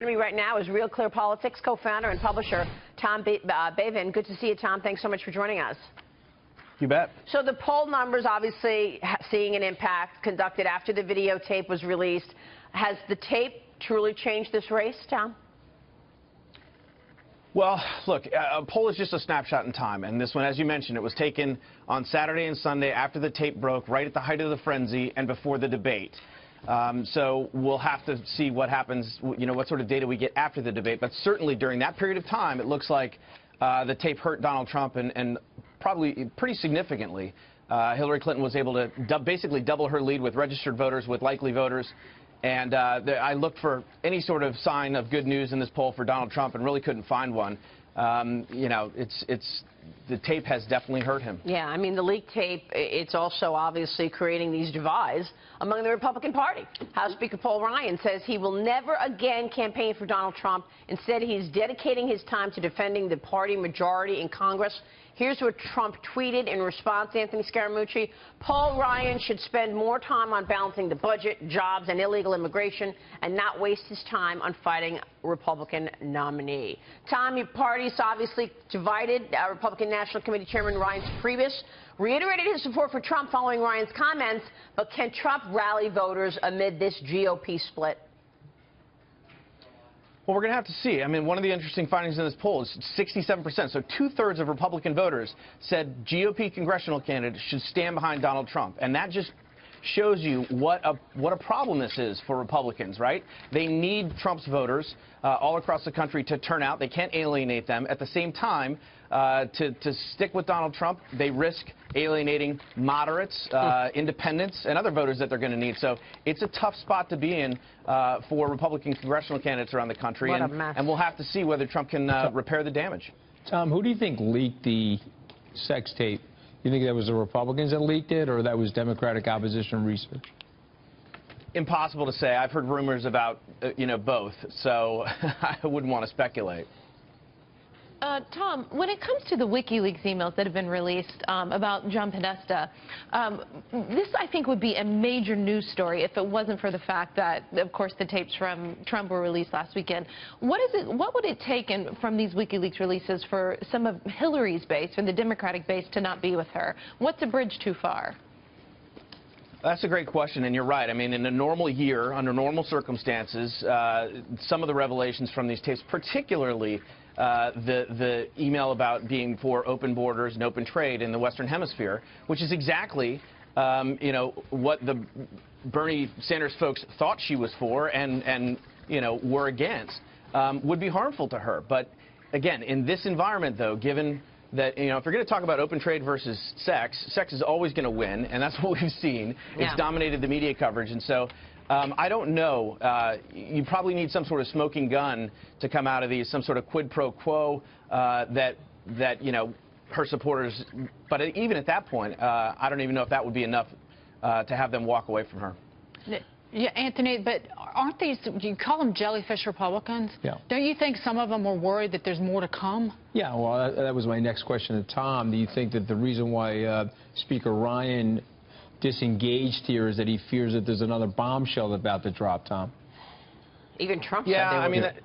Joining me right now is RealClearPolitics Co-Founder and Publisher Tom Bevan. Good to see you, Tom. Thanks so much for joining us. You bet. So the poll numbers obviously seeing an impact conducted after the videotape was released. Has the tape truly changed this race, Tom? Well, look, a poll is just a snapshot in time, and this one, as you mentioned, it was taken on Saturday and Sunday after the tape broke, right at the height of the frenzy and before the debate. So we'll have to see what happens, what sort of data we get after the debate. But certainly during that period of time, it looks like the tape hurt Donald Trump and probably pretty significantly. Hillary Clinton was able to basically double her lead with registered voters, with likely voters. And I looked for any sort of sign of good news in this poll for Donald Trump and really couldn't find one. The tape has definitely hurt him. Yeah, I mean, the leaked tape, it's also obviously creating these divides among the Republican Party. House Speaker Paul Ryan says he will never again campaign for Donald Trump. Instead, he's dedicating his time to defending the party majority in Congress. Here's what Trump tweeted in response, Anthony Scaramucci. Paul Ryan should spend more time on balancing the budget, jobs, and illegal immigration, and not waste his time on fighting a Republican nominee. Tom, your party's obviously divided. Republican National Committee Chairman Reince Priebus reiterated his support for Trump following Ryan's comments, but can Trump rally voters amid this GOP split? Well, we're going to have to see. I mean, one of the interesting findings in this poll is 67%, so two-thirds of Republican voters said GOP congressional candidates should stand behind Donald Trump. And that just shows you what a problem this is for Republicans, right? They need Trump's voters all across the country to turn out. They can't alienate them. At the same time, to stick with Donald Trump, they risk alienating moderates, independents, and other voters that they're going to need. So it's a tough spot to be in for Republican congressional candidates around the country. And we'll have to see whether Trump can repair the damage. Tom, who do you think leaked the sex tape? You think that was the Republicans that leaked it, or that was Democratic opposition research? Impossible to say. I've heard rumors about, both, so I wouldn't want to speculate. Tom, when it comes to the WikiLeaks emails that have been released about John Podesta, this, I think, would be a major news story if it wasn't for the fact that, of course, the tapes from Trump were released last weekend. What would it take from these WikiLeaks releases for some of Hillary's base, or the Democratic base, to not be with her? What's a bridge too far? That's a great question, and you're right. I mean, in a normal year, under normal circumstances, some of the revelations from these tapes, particularly the email about being for open borders and open trade in the Western Hemisphere, which is exactly, what the Bernie Sanders folks thought she was for and were against, would be harmful to her. But again, in this environment, though, given that, if you're going to talk about open trade versus sex is always going to win, and that's what we've seen. Yeah. It's dominated the media coverage, and so I don't know. You probably need some sort of smoking gun to come out of these, some sort of quid pro quo that her supporters. But even at that point, I don't even know if that would be enough to have them walk away from her. Yeah, Anthony, but aren't these, do you call them jellyfish Republicans? Yeah. Don't you think some of them are worried that there's more to come? Yeah, well, that was my next question to Tom. Do you think that the reason why Speaker Ryan disengaged here is that he fears that there's another bombshell about to drop, Tom? Even Trump said they would.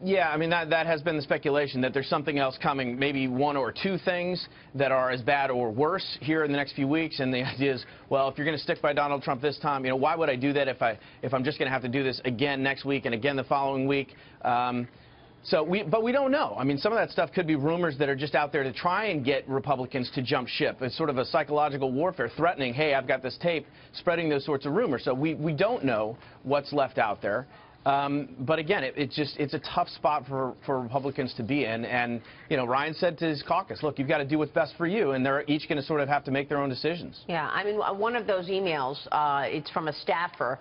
That has been the speculation, that there's something else coming, maybe one or two things that are as bad or worse here in the next few weeks. And the idea is, well, if you're going to stick by Donald Trump this time, why would I do that if I'm just going to have to do this again next week and again the following week? But we don't know. I mean, some of that stuff could be rumors that are just out there to try and get Republicans to jump ship. It's sort of a psychological warfare, threatening, hey, I've got this tape, spreading those sorts of rumors. So we don't know what's left out there. But again, it's a tough spot for Republicans to be in. And, Ryan said to his caucus, look, you've got to do what's best for you. And they're each going to sort of have to make their own decisions. Yeah, I mean, one of those emails, it's from a staffer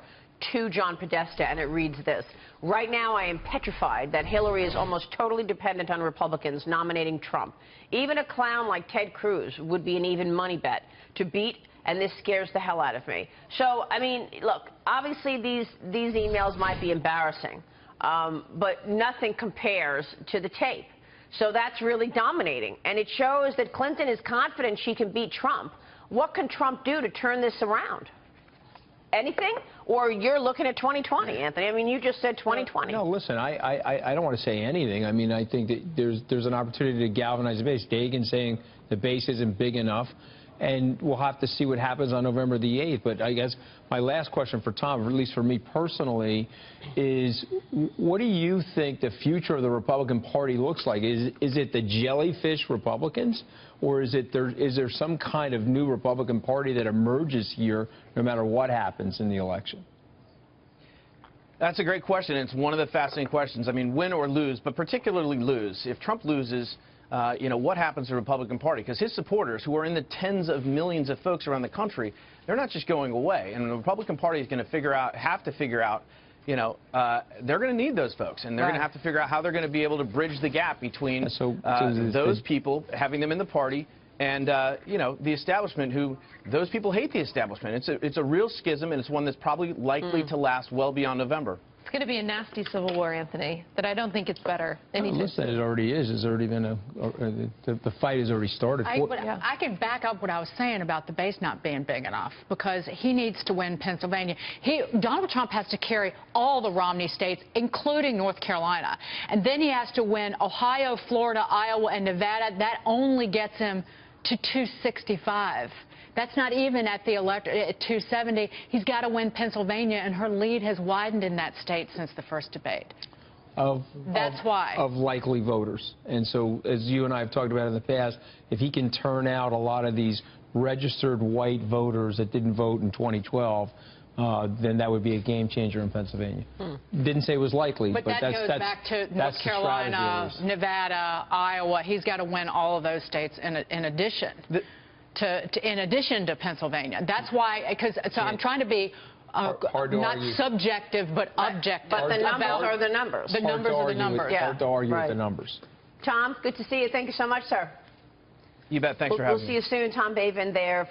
to John Podesta, and it reads this: right now I am petrified that Hillary is almost totally dependent on Republicans nominating Trump. Even a clown like Ted Cruz would be an even money bet to beat, and this scares the hell out of me. So, I mean, look, obviously these emails might be embarrassing, but nothing compares to the tape. So that's really dominating, and it shows that Clinton is confident she can beat Trump. What can Trump do to turn this around? anything, or you're looking at 2020, Anthony? I mean, you just said 2020. No, listen, I don't want to say anything. I mean, I think that there's an opportunity to galvanize the base. Dagan saying the base isn't big enough, and we'll have to see what happens on November the 8th. But I guess my last question for Tom, or at least for me personally, is what do you think the future of the Republican Party looks like? Is it the jellyfish Republicans, or is there some kind of new Republican Party that emerges here no matter what happens in the election? That's a great question. It's one of the fascinating questions. I mean, win or lose, but particularly lose. If Trump loses, what happens to the Republican Party? Because his supporters, who are in the tens of millions of folks around the country, they're not just going away. And the Republican Party is going to have to figure out, they're going to need those folks. And they're going to have to figure out how they're going to be able to bridge the gap between those people, having them in the party, and, the establishment, who those people hate the establishment. It's a real schism, and it's one that's probably likely to last well beyond November. It's going to be a nasty civil war, Anthony, but I don't think it's better. Listen, it already is. It's already been the fight has already started. I can back up what I was saying about the base not being big enough, because he needs to win Pennsylvania. Donald Trump has to carry all the Romney states, including North Carolina. And then he has to win Ohio, Florida, Iowa, and Nevada. That only gets him to 265. That's not even at the at 270. He's got to win Pennsylvania, and her lead has widened in that state since the first debate. That's why. Of likely voters. And so, as you and I have talked about in the past, if he can turn out a lot of these registered white voters that didn't vote in 2012, then that would be a game changer in Pennsylvania. Didn't say it was likely, but that goes back to North Carolina, Nevada, Iowa. He's got to win all of those states in addition to Pennsylvania. That's why, so I'm trying to be not subjective but objective. But the numbers are the numbers. The numbers are the numbers. Hard to argue with the numbers. Tom, good to see you. Thank you so much, sir. You bet. Thanks for having me. We'll see you soon. Tom Bevan there.